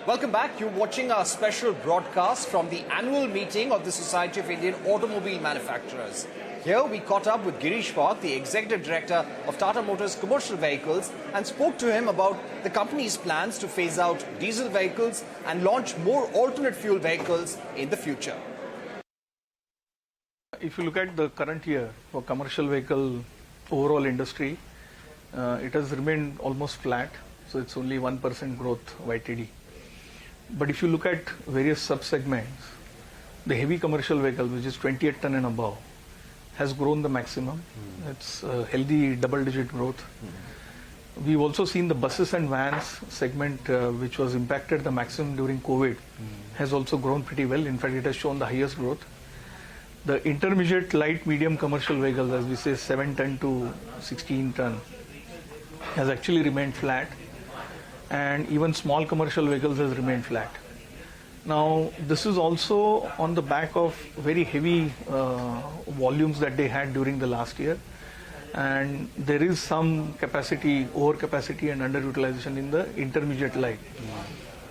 Welcome back. You're watching our special broadcast from the annual meeting of the Society of Indian Automobile Manufacturers. Here we caught up with Girish Wagh, the Executive Director of Tata Motors Commercial Vehicles, and spoke to him about the company's plans to phase out diesel vehicles and launch more alternate fuel vehicles in the future. If you look at the current year for commercial vehicle overall industry, it has remained almost flat, so it's only 1% growth YTD. But if you look at various sub-segments, the heavy commercial vehicle, which is 28 ton and above, has grown the maximum. It's a healthy double-digit growth. We've also seen the buses and vans segment, which was impacted the maximum during COVID, has also grown pretty well. In fact, it has shown the highest growth. The intermediate light medium commercial vehicles, as we say 7 ton to 16 ton, has actually remained flat, and even small commercial vehicles has remained flat. Now, this is also on the back of very heavy volumes that they had during the last year, and there is some capacity, overcapacity and underutilization in the intermediate light.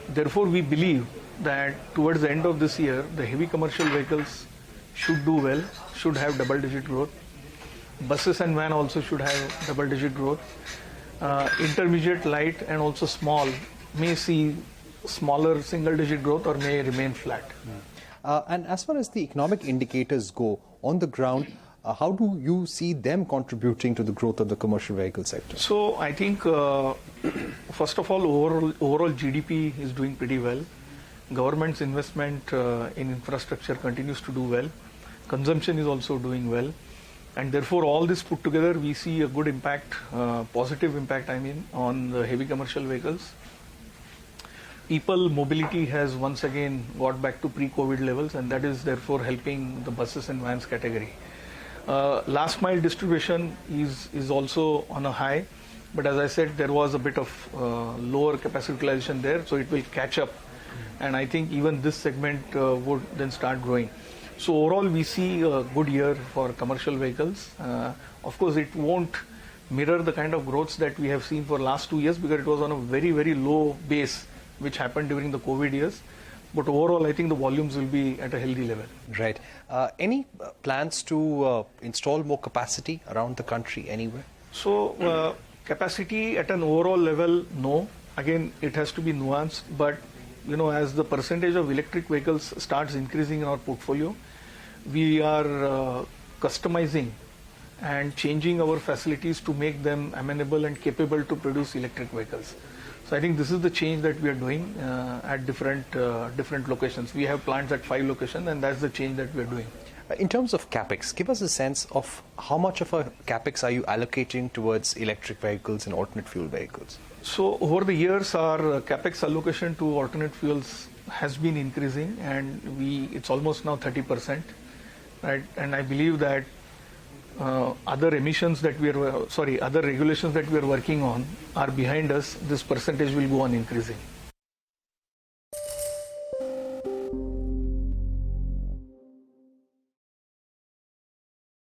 Therefore, we believe that towards the end of this year, the heavy commercial vehicles should do well, should have double-digit growth. Buses and van also should have double-digit growth. Intermediate light and also small may see smaller single-digit growth or may remain flat. And as far as the economic indicators go on the ground, how do you see them contributing to the growth of the commercial vehicle sector? So I think first of all, overall GDP is doing pretty well. Government's investment in infrastructure continues to do well. Consumption is also doing well. And therefore, all this put together, we see a good impact, positive impact, on the heavy commercial vehicles. People mobility has once again got back to pre-COVID levels, and that is therefore helping the buses and vans category. Last mile distribution is also on a high, but as I said, there was a bit of lower capacity utilization there, so it will catch up. And I think even this segment would then start growing. So overall, we see a good year for commercial vehicles. Of course, it won't mirror the kind of growths that we have seen for last 2 years because it was on a very, very low base, which happened during the COVID years. But overall, I think the volumes will be at a healthy level. Right. Any plans to install more capacity around the country anywhere? So capacity at an overall level, no. Again, it has to be nuanced. But you know, as the percentage of electric vehicles starts increasing in our portfolio, we are customizing and changing our facilities to make them amenable and capable to produce electric vehicles. So I think this is the change that we are doing at different locations. We have plants at 5 locations, and that's the change that we are doing. In terms of capex, give us a sense of how much of a capex are you allocating towards electric vehicles and alternate fuel vehicles? So over the years, our capex allocation to alternate fuels has been increasing, and it's almost now 30%, right? And I believe that other regulations that we are working on are behind us. This percentage will go on increasing.